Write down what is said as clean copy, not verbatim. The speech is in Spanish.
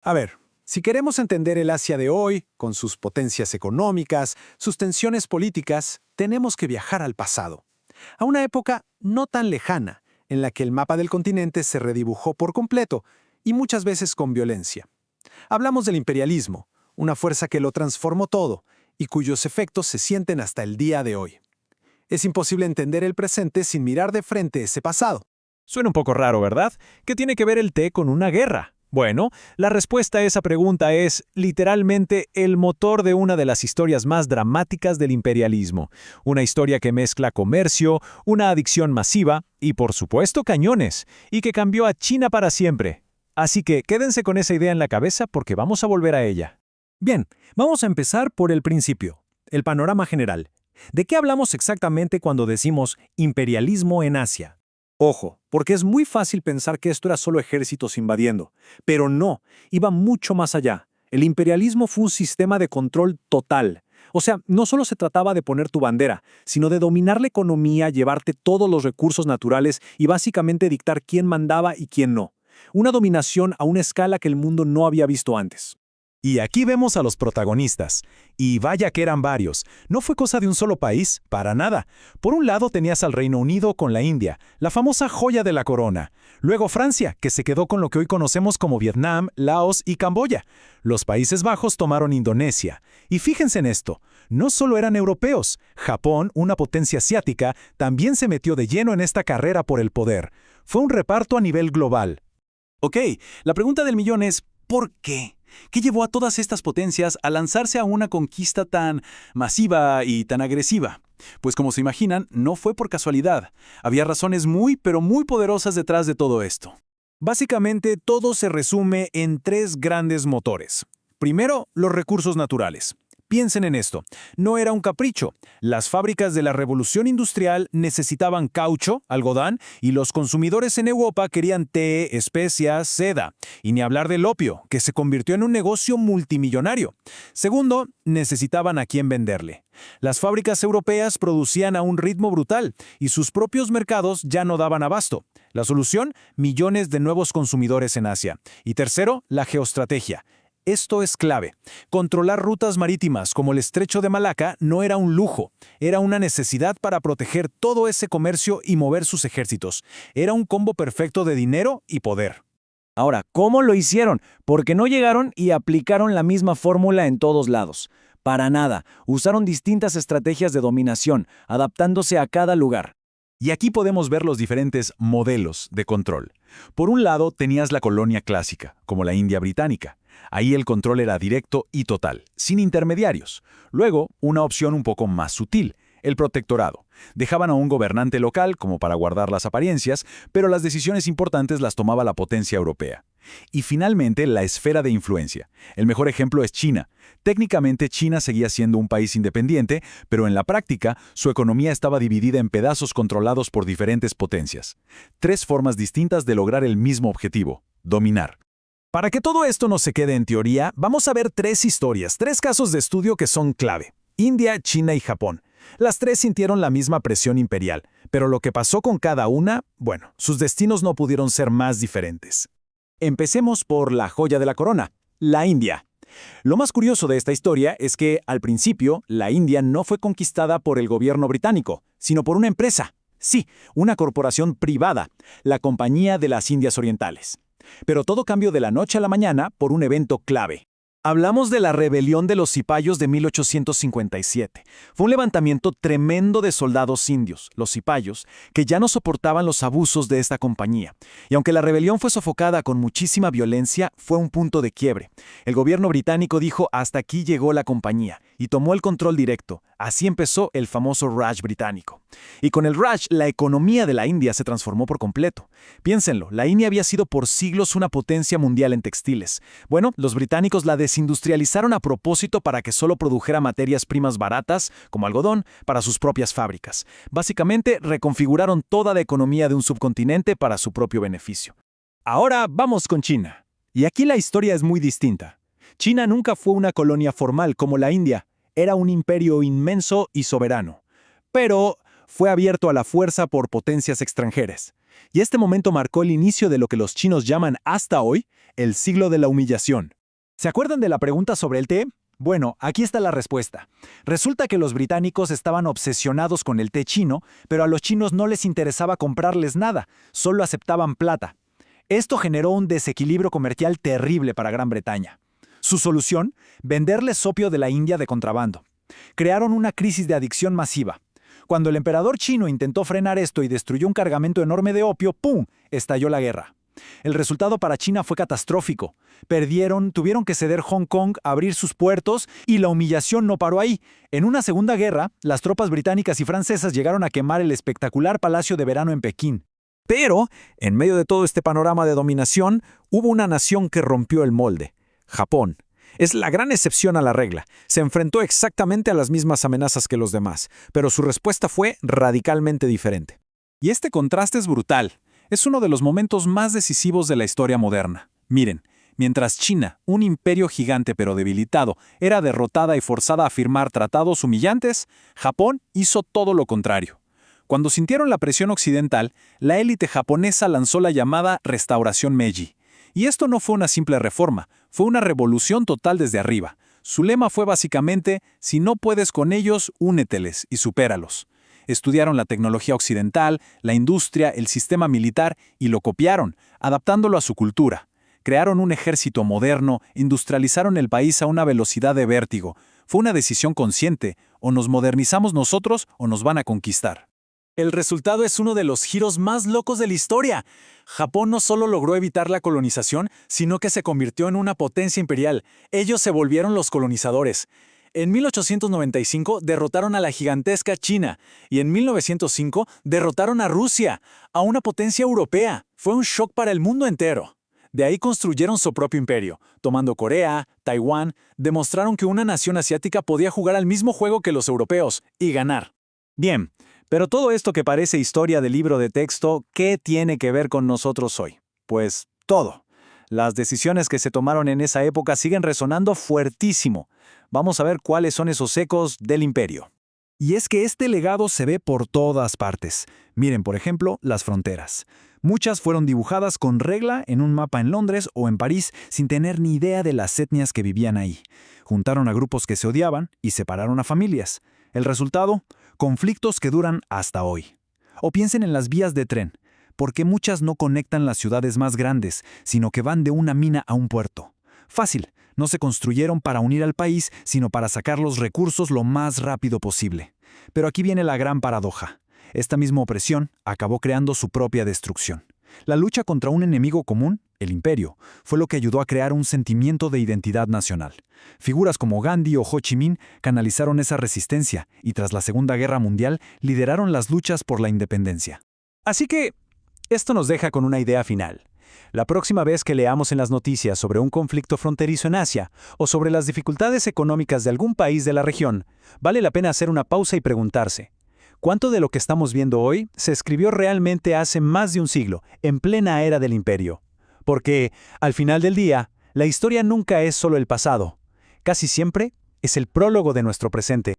A ver, si queremos entender el Asia de hoy, con sus potencias económicas, sus tensiones políticas, tenemos que viajar al pasado, a una época no tan lejana, en la que el mapa del continente se redibujó por completo, y muchas veces con violencia. Hablamos del imperialismo, una fuerza que lo transformó todo, y cuyos efectos se sienten hasta el día de hoy. Es imposible entender el presente sin mirar de frente ese pasado. Suena un poco raro, ¿verdad? ¿Qué tiene que ver el té con una guerra? Bueno, la respuesta a esa pregunta es, literalmente, el motor de una de las historias más dramáticas del imperialismo. Una historia que mezcla comercio, una adicción masiva y, por supuesto, cañones, y que cambió a China para siempre. Así que quédense con esa idea en la cabeza porque vamos a volver a ella. Bien, vamos a empezar por el principio, el panorama general. ¿De qué hablamos exactamente cuando decimos imperialismo en Asia? Ojo, porque es muy fácil pensar que esto era solo ejércitos invadiendo, pero no, iba mucho más allá. El imperialismo fue un sistema de control total. O sea, no solo se trataba de poner tu bandera, sino de dominar la economía, llevarte todos los recursos naturales y básicamente dictar quién mandaba y quién no. Una dominación a una escala que el mundo no había visto antes. Y aquí vemos a los protagonistas. Y vaya que eran varios. No fue cosa de un solo país, para nada. Por un lado tenías al Reino Unido con la India, la famosa joya de la corona. Luego Francia, que se quedó con lo que hoy conocemos como Vietnam, Laos y Camboya. Los Países Bajos tomaron Indonesia. Y fíjense en esto, no solo eran europeos. Japón, una potencia asiática, también se metió de lleno en esta carrera por el poder. Fue un reparto a nivel global. Ok, la pregunta del millón es, ¿por qué? ¿Qué llevó a todas estas potencias a lanzarse a una conquista tan masiva y tan agresiva? Pues como se imaginan, no fue por casualidad. Había razones pero muy poderosas detrás de todo esto. Básicamente, todo se resume en tres grandes motores. Primero, los recursos naturales. Piensen en esto, no era un capricho. Las fábricas de la revolución industrial necesitaban caucho, algodón, y los consumidores en Europa querían té, especias, seda. Y ni hablar del opio, que se convirtió en un negocio multimillonario. Segundo, necesitaban a quién venderle. Las fábricas europeas producían a un ritmo brutal, y sus propios mercados ya no daban abasto. La solución, millones de nuevos consumidores en Asia. Y tercero, la geoestrategia. Esto es clave. Controlar rutas marítimas como el Estrecho de Malaca no era un lujo, era una necesidad para proteger todo ese comercio y mover sus ejércitos. Era un combo perfecto de dinero y poder. Ahora, ¿cómo lo hicieron? Porque no llegaron y aplicaron la misma fórmula en todos lados. Para nada, usaron distintas estrategias de dominación, adaptándose a cada lugar. Y aquí podemos ver los diferentes modelos de control. Por un lado tenías la colonia clásica, como la India británica. Ahí el control era directo y total, sin intermediarios. Luego, una opción un poco más sutil, el protectorado. Dejaban a un gobernante local como para guardar las apariencias, pero las decisiones importantes las tomaba la potencia europea. Y finalmente, la esfera de influencia. El mejor ejemplo es China. Técnicamente, China seguía siendo un país independiente, pero en la práctica, su economía estaba dividida en pedazos controlados por diferentes potencias. Tres formas distintas de lograr el mismo objetivo: dominar. Para que todo esto no se quede en teoría, vamos a ver tres historias, tres casos de estudio que son clave. India, China y Japón. Las tres sintieron la misma presión imperial, pero lo que pasó con cada una, bueno, sus destinos no pudieron ser más diferentes. Empecemos por la joya de la corona, la India. Lo más curioso de esta historia es que, al principio, la India no fue conquistada por el gobierno británico, sino por una empresa. Sí, una corporación privada, la Compañía de las Indias Orientales. Pero todo cambió de la noche a la mañana por un evento clave. Hablamos de la rebelión de los cipayos de 1857. Fue un levantamiento tremendo de soldados indios, los cipayos, que ya no soportaban los abusos de esta compañía. Y aunque la rebelión fue sofocada con muchísima violencia, fue un punto de quiebre. El gobierno británico dijo: hasta aquí llegó la compañía, y tomó el control directo. Así empezó el famoso Raj británico. Y con el Raj, la economía de la India se transformó por completo. Piénsenlo, la India había sido por siglos una potencia mundial en textiles. Bueno, los británicos la desindustrializaron a propósito para que solo produjera materias primas baratas, como algodón, para sus propias fábricas. Básicamente, reconfiguraron toda la economía de un subcontinente para su propio beneficio. Ahora vamos con China. Y aquí la historia es muy distinta. China nunca fue una colonia formal como la India. Era un imperio inmenso y soberano. Pero fue abierto a la fuerza por potencias extranjeras. Y este momento marcó el inicio de lo que los chinos llaman hasta hoy el siglo de la humillación. ¿Se acuerdan de la pregunta sobre el té? Bueno, aquí está la respuesta. Resulta que los británicos estaban obsesionados con el té chino, pero a los chinos no les interesaba comprarles nada, solo aceptaban plata. Esto generó un desequilibrio comercial terrible para Gran Bretaña. Su solución, venderles opio de la India de contrabando. Crearon una crisis de adicción masiva. Cuando el emperador chino intentó frenar esto y destruyó un cargamento enorme de opio, ¡pum!, estalló la guerra. El resultado para China fue catastrófico. Perdieron, tuvieron que ceder Hong Kong, abrir sus puertos, y la humillación no paró ahí. En una segunda guerra, las tropas británicas y francesas llegaron a quemar el espectacular Palacio de Verano en Pekín. Pero, en medio de todo este panorama de dominación, hubo una nación que rompió el molde: Japón. Es la gran excepción a la regla. Se enfrentó exactamente a las mismas amenazas que los demás, pero su respuesta fue radicalmente diferente. Y este contraste es brutal. Es uno de los momentos más decisivos de la historia moderna. Miren, mientras China, un imperio gigante pero debilitado, era derrotada y forzada a firmar tratados humillantes, Japón hizo todo lo contrario. Cuando sintieron la presión occidental, la élite japonesa lanzó la llamada Restauración Meiji. Y esto no fue una simple reforma, fue una revolución total desde arriba. Su lema fue básicamente: si no puedes con ellos, úneteles y supéralos. Estudiaron la tecnología occidental, la industria, el sistema militar y lo copiaron, adaptándolo a su cultura. Crearon un ejército moderno, industrializaron el país a una velocidad de vértigo. Fue una decisión consciente: o nos modernizamos nosotros o nos van a conquistar. El resultado es uno de los giros más locos de la historia. Japón no solo logró evitar la colonización, sino que se convirtió en una potencia imperial. Ellos se volvieron los colonizadores. En 1895 derrotaron a la gigantesca China y en 1905 derrotaron a Rusia, a una potencia europea. Fue un shock para el mundo entero. De ahí construyeron su propio imperio, tomando Corea, Taiwán, demostraron que una nación asiática podía jugar al mismo juego que los europeos y ganar. Bien, pero todo esto que parece historia de libro de texto, ¿qué tiene que ver con nosotros hoy? Pues todo. Las decisiones que se tomaron en esa época siguen resonando fuertísimo. Vamos a ver cuáles son esos ecos del imperio. Y es que este legado se ve por todas partes. Miren, por ejemplo, las fronteras. Muchas fueron dibujadas con regla en un mapa en Londres o en París sin tener ni idea de las etnias que vivían ahí. Juntaron a grupos que se odiaban y separaron a familias. El resultado: conflictos que duran hasta hoy. O piensen en las vías de tren. ¿Por qué muchas no conectan las ciudades más grandes, sino que van de una mina a un puerto? Fácil, no se construyeron para unir al país, sino para sacar los recursos lo más rápido posible. Pero aquí viene la gran paradoja. Esta misma opresión acabó creando su propia destrucción. La lucha contra un enemigo común, el imperio, fue lo que ayudó a crear un sentimiento de identidad nacional. Figuras como Gandhi o Ho Chi Minh canalizaron esa resistencia y tras la Segunda Guerra Mundial lideraron las luchas por la independencia. Así que, esto nos deja con una idea final. La próxima vez que leamos en las noticias sobre un conflicto fronterizo en Asia o sobre las dificultades económicas de algún país de la región, vale la pena hacer una pausa y preguntarse: ¿cuánto de lo que estamos viendo hoy se escribió realmente hace más de un siglo, en plena era del imperio? Porque, al final del día, la historia nunca es solo el pasado. Casi siempre es el prólogo de nuestro presente.